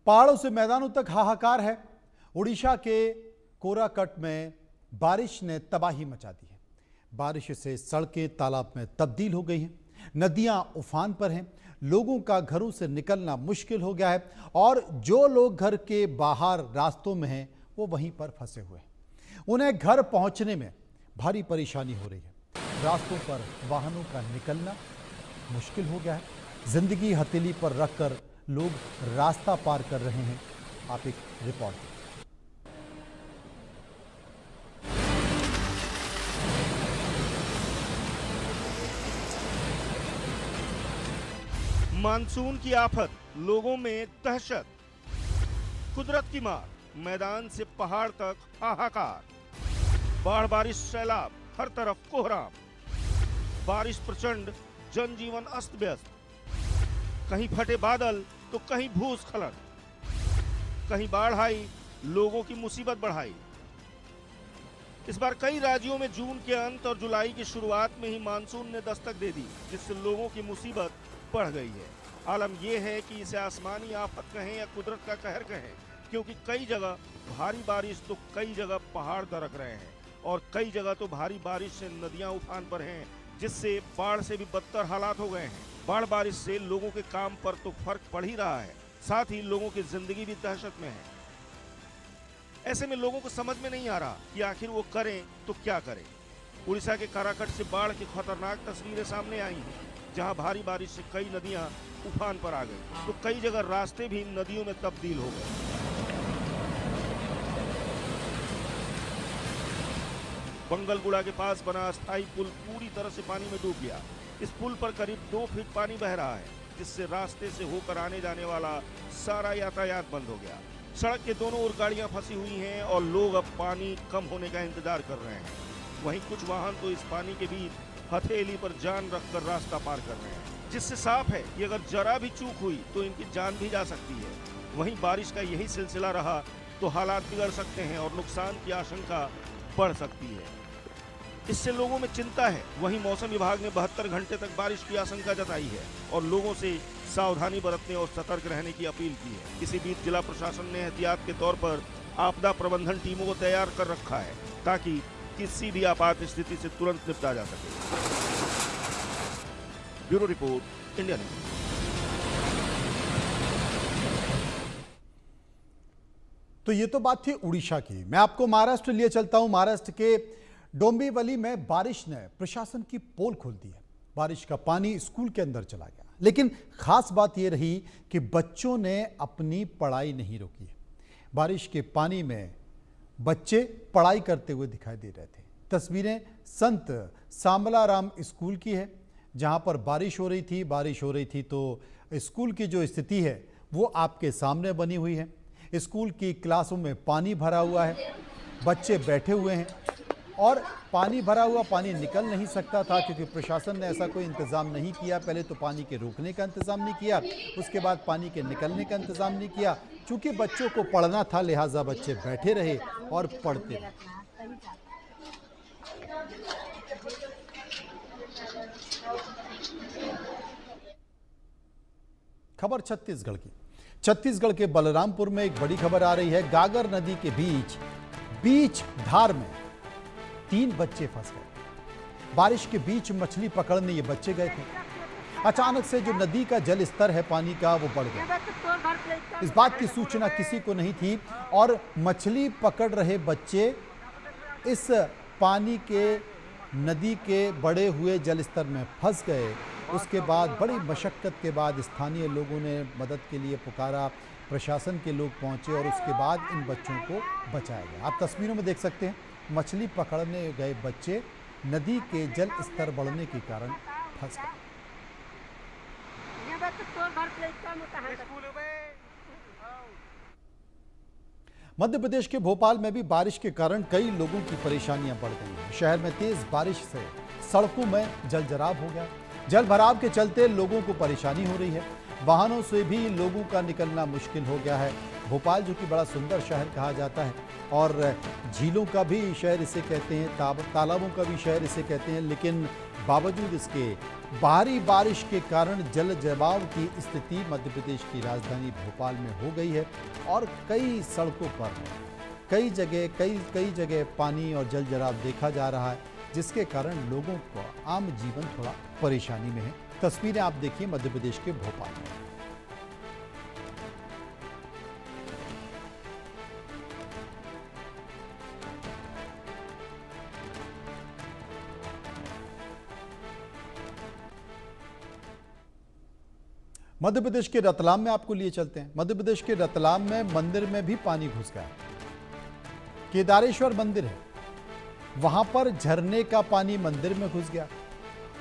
पहाड़ों से मैदानों तक हाहाकार है। उड़ीसा के कोराकट में बारिश ने तबाही मचा दी है। बारिश से सड़कें तालाब में तब्दील हो गई हैं, नदियां उफान पर हैं, लोगों का घरों से निकलना मुश्किल हो गया है और जो लोग घर के बाहर रास्तों में हैं वो वहीं पर फंसे हुए हैं। उन्हें घर पहुंचने में भारी परेशानी हो रही है। रास्तों पर वाहनों का निकलना मुश्किल हो गया है। जिंदगी हथेली पर रखकर लोग रास्ता पार कर रहे हैं। आप एक रिपोर्ट दें। मानसून की आफत, लोगों में दहशत, कुदरत की मार, मैदान से पहाड़ तक हाहाकार, बाढ़ बारिश सैलाब, हर तरफ कोहराम, बारिश प्रचंड, जनजीवन अस्त व्यस्त, कहीं फटे बादल तो कहीं भूस्खलन, कहीं बाढ़ आई, लोगों की मुसीबत बढ़ाई। इस बार कई राज्यों में जून के अंत और जुलाई की शुरुआत में ही मानसून ने दस्तक दे दी, जिससे लोगों की मुसीबत बढ़ गई है। आलम यह है कि इसे आसमानी आफत कहें या कुदरत का कहर कहें, क्योंकि कई जगह भारी बारिश तो कई जगह पहाड़ दरक रहे हैं और कई जगह तो भारी बारिश से नदियां उफान पर हैं, जिससे बाढ़ से भी बदतर हालात हो गए हैं। बाढ़ बारिश से लोगों के काम पर तो फर्क पड़ ही रहा है, साथ ही लोगों की जिंदगी भी दहशत में है। ऐसे में लोगों को समझ में नहीं आ रहा कि आखिर वो करें तो क्या करें। उड़ीसा के काराकट से बाढ़ की खतरनाक तस्वीरें सामने आई हैं, जहां भारी बारिश से कई नदियां उफान पर आ गई तो कई जगह रास्ते भी नदियों में तब्दील हो गए। बंगलगुड़ा के पास बना अस्थायी पुल पूरी तरह से पानी में डूब गया। इस पुल पर करीब 2 फीट पानी बह रहा है, जिससे रास्ते से होकर आने जाने वाला सारा यातायात बंद हो गया। सड़क के दोनों ओर गाड़ियां फंसी हुई हैं और लोग अब पानी कम होने का इंतजार कर रहे हैं। वहीं कुछ वाहन तो इस पानी के बीच हथेली पर जान रखकर रास्ता पार कर रहे हैं, जिससे साफ है कि अगर जरा भी चूक हुई तो इनकी जान भी जा सकती है। वहीं बारिश का यही सिलसिला रहा तो हालात बिगड़ सकते हैं और नुकसान की आशंका बढ़ सकती है। इससे लोगों में चिंता है। वहीं मौसम विभाग ने 72 घंटे तक बारिश की आशंका जताई है और लोगों से सावधानी बरतने और सतर्क रहने की अपील की है। इसी बीच जिला प्रशासन ने एहतियात के तौर पर आपदा प्रबंधन टीमों को तैयार कर रखा है, ताकि किसी भी आपात स्थिति से तुरंत निपटा जा सके। Bureau report, India news. तो ये तो बात थी उड़ीसा की। मैं आपको महाराष्ट्र लिए चलता हूं। महाराष्ट्र के डोंबिवली में बारिश ने प्रशासन की पोल खोल दी है। बारिश का पानी स्कूल के अंदर चला गया, लेकिन खास बात यह रही कि बच्चों ने अपनी पढ़ाई नहीं रोकी है। बारिश के पानी में बच्चे पढ़ाई करते हुए दिखाई दे रहे थे। तस्वीरें संत सामलाराम स्कूल की है, जहां पर बारिश हो रही थी तो स्कूल की जो स्थिति है वो आपके सामने बनी हुई है। स्कूल की क्लासों में पानी भरा हुआ है, बच्चे बैठे हुए हैं और पानी भरा हुआ पानी निकल नहीं सकता था, क्योंकि प्रशासन ने ऐसा कोई इंतज़ाम नहीं किया। पहले तो पानी के रुकने का इंतज़ाम नहीं किया, उसके बाद पानी के निकलने का इंतज़ाम नहीं किया। चूँकि बच्चों को पढ़ना था, लिहाजा बच्चे बैठे रहे और पढ़ते रहे। खबर छत्तीसगढ़ की। छत्तीसगढ़ के बलरामपुर में एक बड़ी खबर आ रही है। गागर नदी के बीच धार में 3 बच्चे फंस गए। बारिश के बीच मछली पकड़ने ये बच्चे गए थे। अचानक से जो नदी का जल स्तर है पानी का, वो बढ़ गया। इस बात की सूचना किसी को नहीं थी और मछली पकड़ रहे बच्चे इस पानी के नदी के बढ़े हुए जल स्तर में फंस गए। उसके बाद बड़ी मशक्कत के बाद स्थानीय लोगों ने मदद के लिए पुकारा, प्रशासन के लोग पहुंचे और उसके बाद इन बच्चों को बचाया गया। आप तस्वीरों में देख सकते हैं, मछली पकड़ने गए बच्चे नदी के जल स्तर बढ़ने के कारण फंस गए। मध्य प्रदेश के भोपाल में भी बारिश के कारण कई लोगों की परेशानियां बढ़ गई हैं। शहर में तेज बारिश से सड़कों में जलजराव हो गया। जल भराव के चलते लोगों को परेशानी हो रही है। वाहनों से भी लोगों का निकलना मुश्किल हो गया है। भोपाल जो कि बड़ा सुंदर शहर कहा जाता है और झीलों का भी शहर इसे कहते हैं, तालाबों का भी शहर इसे कहते हैं, लेकिन बावजूद इसके भारी बारिश के कारण जल जमाव की स्थिति मध्य प्रदेश की राजधानी भोपाल में हो गई है और कई सड़कों पर कई जगह पानी और जल जमाव देखा जा रहा है, जिसके कारण लोगों का आम जीवन थोड़ा परेशानी में है। तस्वीरें आप देखिए मध्य प्रदेश के भोपाल में। मध्य प्रदेश के रतलाम में आपको लिए चलते हैं। मध्य प्रदेश के रतलाम में मंदिर में भी पानी घुस गया। केदारेश्वर मंदिर है, वहां पर झरने का पानी मंदिर में घुस गया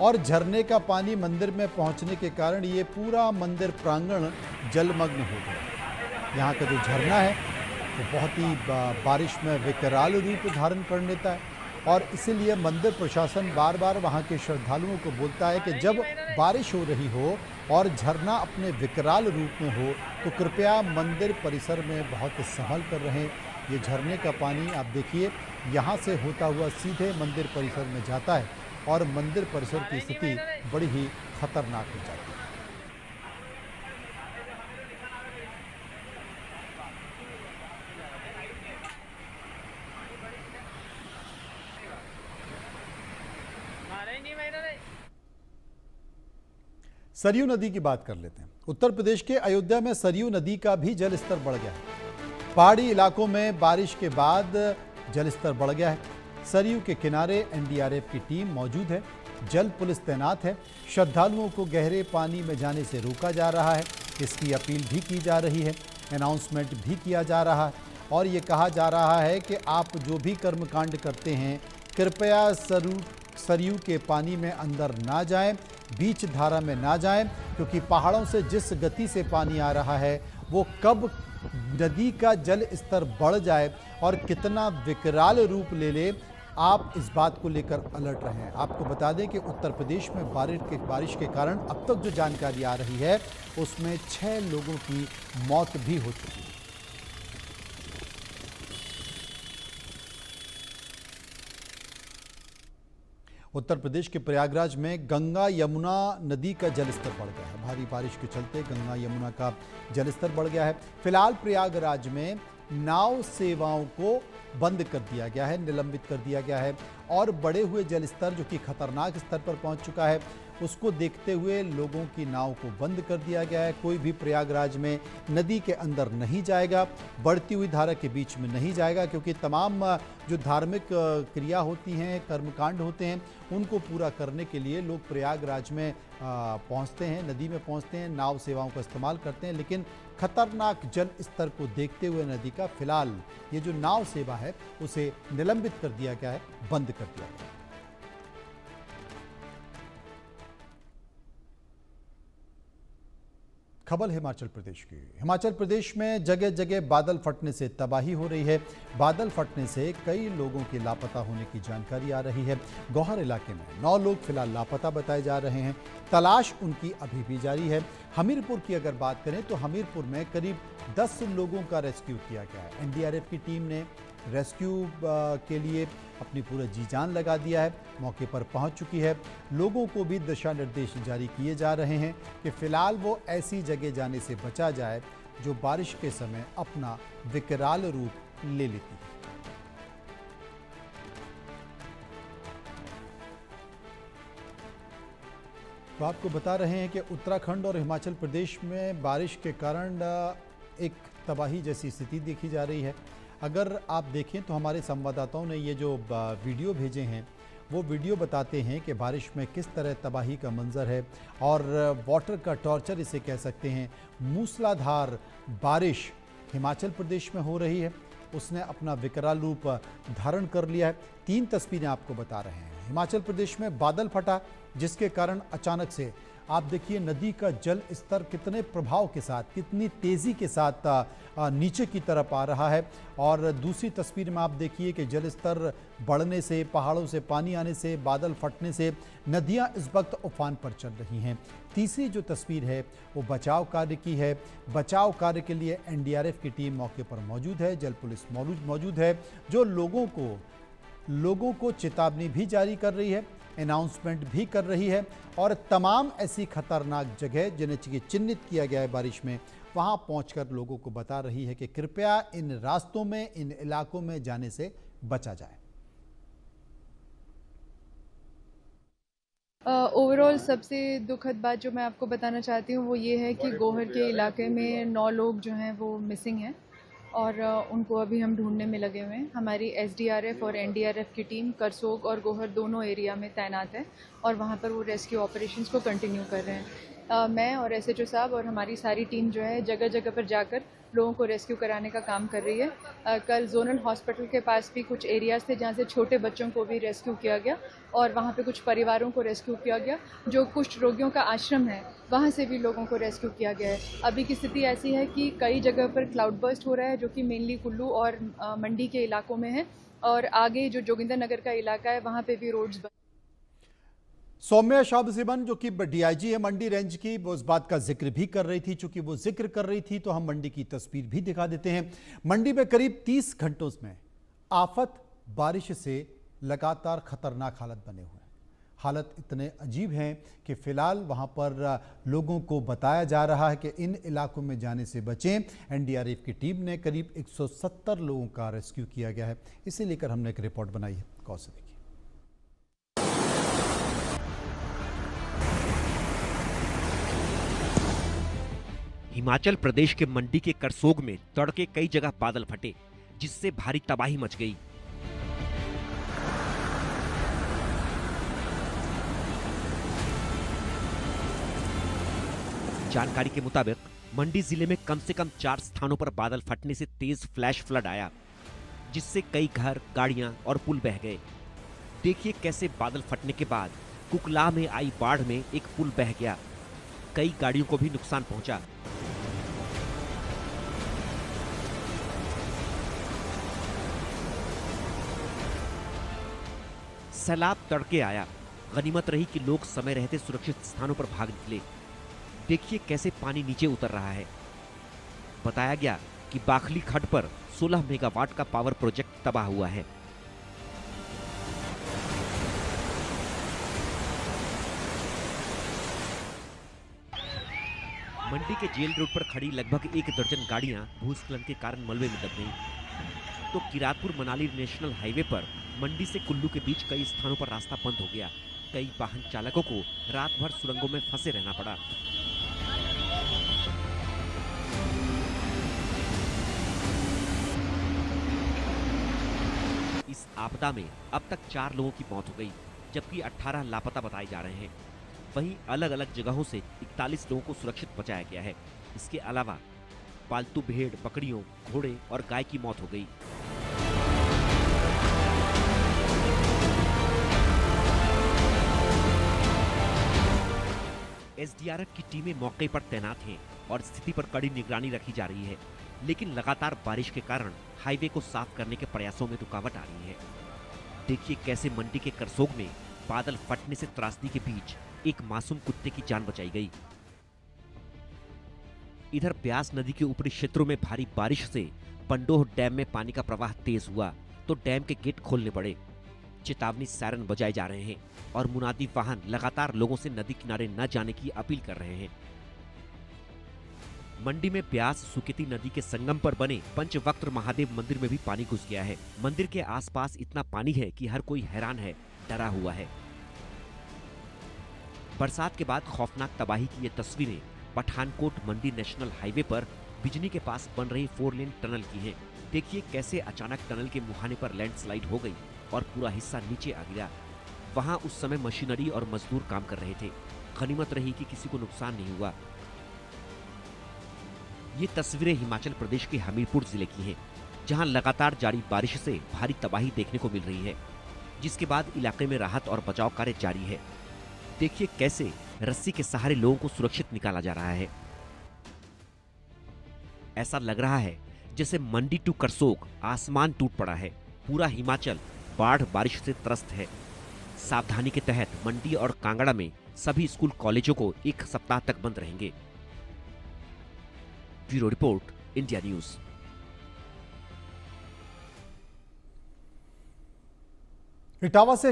और झरने का पानी मंदिर में पहुंचने के कारण ये पूरा मंदिर प्रांगण जलमग्न हो गया। यहाँ का जो झरना है वो बहुत ही बारिश में विकराल रूप धारण कर लेता है और इसीलिए मंदिर प्रशासन बार बार वहाँ के श्रद्धालुओं को बोलता है कि जब बारिश हो रही हो और झरना अपने विकराल रूप में हो तो कृपया मंदिर परिसर में बहुत संभल कर रहें। ये झरने का पानी आप देखिए यहाँ से होता हुआ सीधे मंदिर परिसर में जाता है और मंदिर परिसर की स्थिति बड़ी ही खतरनाक हो जाती है। सरयू नदी की बात कर लेते हैं। उत्तर प्रदेश के अयोध्या में सरयू नदी का भी जल स्तर बढ़ गया है। पहाड़ी इलाकों में बारिश के बाद जल स्तर बढ़ गया है। सरयू के किनारे एनडीआरएफ की टीम मौजूद है, जल पुलिस तैनात है। श्रद्धालुओं को गहरे पानी में जाने से रोका जा रहा है, इसकी अपील भी की जा रही है, अनाउंसमेंट भी किया जा रहा है और ये कहा जा रहा है कि आप जो भी कर्मकांड करते हैं कृपया सरयू के पानी में अंदर ना जाएं, बीच धारा में ना जाएं, क्योंकि पहाड़ों से जिस गति से पानी आ रहा है वो कब नदी का जल स्तर बढ़ जाए और कितना विकराल रूप ले ले, आप इस बात को लेकर अलर्ट रहें। आपको बता दें कि उत्तर प्रदेश में बारिश के कारण अब तक जो जानकारी आ रही है उसमें 6 लोगों की मौत भी हो चुकी है। उत्तर प्रदेश के प्रयागराज में गंगा यमुना नदी का जलस्तर बढ़ गया है। भारी बारिश के चलते गंगा यमुना का जलस्तर बढ़ गया है। फिलहाल प्रयागराज में नाव सेवाओं को बंद कर दिया गया है, निलंबित कर दिया गया है और बढ़े हुए जलस्तर जो कि खतरनाक स्तर पर पहुंच चुका है उसको देखते हुए लोगों की नाव को बंद कर दिया गया है। कोई भी प्रयागराज में नदी के अंदर नहीं जाएगा, बढ़ती हुई धारा के बीच में नहीं जाएगा, क्योंकि तमाम जो धार्मिक क्रिया होती हैं, कर्मकांड होते हैं, उनको पूरा करने के लिए लोग प्रयागराज में पहुंचते हैं, नदी में पहुंचते हैं, नाव सेवाओं का इस्तेमाल करते हैं। लेकिन खतरनाक जल स्तर को देखते हुए नदी का फिलहाल ये जो नाव सेवा है उसे निलंबित कर दिया गया है, बंद कर दिया गया है। खबर हिमाचल प्रदेश की। हिमाचल प्रदेश में जगह जगह बादल फटने से तबाही हो रही है। बादल फटने से कई लोगों के लापता होने की जानकारी आ रही है। गौहर इलाके में 9 लोग फिलहाल लापता बताए जा रहे हैं। तलाश उनकी अभी भी जारी है। हमीरपुर की अगर बात करें तो हमीरपुर में करीब 10 लोगों का रेस्क्यू किया गया है। एनडीआरएफ की टीम ने रेस्क्यू के लिए अपनी पूरा जी जान लगा दिया है, मौके पर पहुंच चुकी है। लोगों को भी दिशा निर्देश जारी किए जा रहे हैं कि फिलहाल वो ऐसी जगह जाने से बचा जाए जो बारिश के समय अपना विकराल रूप ले लेती है। तो आपको बता रहे हैं कि उत्तराखंड और हिमाचल प्रदेश में बारिश के कारण एक तबाही जैसी स्थिति देखी जा रही है। अगर आप देखें तो हमारे संवाददाताओं ने ये जो वीडियो भेजे हैं वो वीडियो बताते हैं कि बारिश में किस तरह तबाही का मंजर है और वाटर का टॉर्चर इसे कह सकते हैं। मूसलाधार बारिश हिमाचल प्रदेश में हो रही है, उसने अपना विकराल रूप धारण कर लिया है। 3 तस्वीरें आपको बता रहे हैं। हिमाचल प्रदेश में बादल फटा जिसके कारण अचानक से आप देखिए नदी का जल स्तर कितने प्रभाव के साथ, कितनी तेजी के साथ नीचे की तरफ आ रहा है। और दूसरी तस्वीर में आप देखिए कि जल स्तर बढ़ने से, पहाड़ों से पानी आने से, बादल फटने से नदियां इस वक्त उफान पर चल रही हैं। तीसरी जो तस्वीर है वो बचाव कार्य की है। बचाव कार्य के लिए एनडीआरएफ की टीम मौके पर मौजूद है, जल पुलिस मौजूद है, जो लोगों को चेतावनी भी जारी कर रही है, अनाउंसमेंट भी कर रही है। और तमाम ऐसी खतरनाक जगह जिन्हें चिन्हित किया गया है बारिश में, वहां पहुंचकर लोगों को बता रही है कि कृपया इन रास्तों में, इन इलाकों में जाने से बचा जाए। ओवरऑल सबसे दुखद बात जो मैं आपको बताना चाहती हूँ वो ये है कि गोहर के इलाके में 9 लोग जो हैं वो मिसिंग हैं और उनको अभी हम ढूंढने में लगे हुए हैं। हमारी एसडीआरएफ और एनडीआरएफ की टीम करसोग और गोहर दोनों एरिया में तैनात है और वहाँ पर वो रेस्क्यू ऑपरेशंस को कंटिन्यू कर रहे हैं। मैं और एसएचओ साहब और हमारी सारी टीम जो है जगह जगह पर जाकर लोगों को रेस्क्यू कराने का काम कर रही है। कल जोनल हॉस्पिटल के पास भी कुछ एरियाज थे जहाँ से छोटे बच्चों को भी रेस्क्यू किया गया और वहाँ पे कुछ परिवारों को रेस्क्यू किया गया। जो कुछ रोगियों का आश्रम है वहाँ से भी लोगों को रेस्क्यू किया गया है। अभी की स्थिति ऐसी है कि कई जगह पर क्लाउड बर्स्ट हो रहा है जो कि मेनली कुल्लू और मंडी के इलाकों में है और आगे जो जोगिंदर नगर का इलाका है वहाँ पे भी रोड्स। सौम्या शाहबज़िमन जो कि डीआईजी है मंडी रेंज की, वो इस बात का जिक्र भी कर रही थी। चूंकि वो जिक्र कर रही थी तो हम मंडी की तस्वीर भी दिखा देते हैं। मंडी में करीब 30 घंटों में आफत बारिश से लगातार खतरनाक हालत बने हुए हैं। हालत इतने अजीब हैं कि फिलहाल वहां पर लोगों को बताया जा रहा है कि इन इलाकों में जाने से बचें। एनडीआरएफ की टीम ने करीब 170 लोगों का रेस्क्यू किया गया है। इसे लेकर हमने एक रिपोर्ट बनाई है, गौर से देखिए। हिमाचल प्रदेश के मंडी के करसोग में तड़के कई जगह बादल फटे, जिससे भारी तबाही मच गई। जानकारी के मुताबिक मंडी जिले में कम से कम 4 स्थानों पर बादल फटने से तेज फ्लैश फ्लड आया, जिससे कई घर, गाड़ियां और पुल बह गए। देखिए कैसे बादल फटने के बाद कुकला में आई बाढ़ में एक पुल बह गया, कई गाड़ियों को भी नुकसान पहुंचा। सैलाब तड़के आया, गनीमत रही कि लोग समय रहते सुरक्षित स्थानों पर भाग निकले। देखिए कैसे पानी नीचे उतर रहा है। बताया गया कि बाखली खड्ड पर 16 मेगावाट का पावर प्रोजेक्ट तबाह हुआ है। मंडी के जेल रोड पर खड़ी लगभग 1 दर्जन गाड़ियां भूस्खलन के कारण मलबे में दब गईं। तो किरातपुर मनाली नेशनल हाईवे पर मंडी से कुल्लू के बीच कई स्थानों पर रास्ता बंद हो गया। कई वाहन चालकों को रात भर सुरंगों में फंसे रहना पड़ा। इस आपदा में अब तक 4 लोगों की मौत हो गई, जबकि 18 लापता बताए जा रहे हैं। वहीं अलग अलग जगहों से 41 लोगों को सुरक्षित बचाया गया है। इसके अलावा पालतू भेड़, बकरियों, घोड़े और गाय की मौत हो गई। एसडीआरएफ की टीमें मौके पर तैनात हैं और स्थिति पर कड़ी निगरानी रखी जा रही है, लेकिन लगातार बारिश के कारण हाईवे को साफ करने के प्रयासों में रुकावट आ रही है। देखिए कैसे मंडी के करसोग में बादल फटने से त्रासदी के बीच एक मासूम कुत्ते की जान बचाई गई। इधर ब्यास नदी के ऊपरी क्षेत्रों में भारी बारिश से पंडोह डैम में पानी का प्रवाह तेज हुआ तो डैम के गेट खोलने पड़े। चेतावनी सायरन बजाए जा रहे हैं और मुनादी वाहन लगातार लोगों से नदी किनारे न जाने की अपील कर रहे हैं। मंडी में ब्यास सुकेती नदी के संगम पर बने पंचवक्त्र महादेव मंदिर में भी पानी घुस गया है। मंदिर के आसपास इतना पानी है कि हर कोई हैरान है, डरा हुआ है। बरसात के बाद खौफनाक तबाही की ये तस्वीरें पठानकोट मंडी नेशनल हाईवे पर बिजनी के पास बन रही 4 लेन टनल की हैं। देखिए कैसे अचानक टनल के मुहाने पर लैंडस्लाइड हो गई और पूरा हिस्सा नीचे आ गिरा। वहां उस समय मशीनरी और मजदूर काम कर रहे थे। गनीमत रही कि किसी को नुकसान नहीं हुआ। ये तस्वीरें हिमाचल प्रदेश के हमीरपुर जिले की हैं, जहां लगातार जारी बारिश से भारी तबाही देखने को मिल रही है, जिसके बाद इलाके में राहत और बचाव कार्य जारी है। देखिए कैसे रस्सी के सहारे लोगों को सुरक्षित निकाला जा रहा है। ऐसा लग रहा है जैसे मंडी टू करसोग आसमान टूट पड़ा है। पूरा हिमाचल बाढ़ बारिश से त्रस्त है। सावधानी के तहत मंडी और कांगड़ा में सभी स्कूल कॉलेजों को 1 सप्ताह तक बंद रहेंगे। Bureau report, India news. Etawah से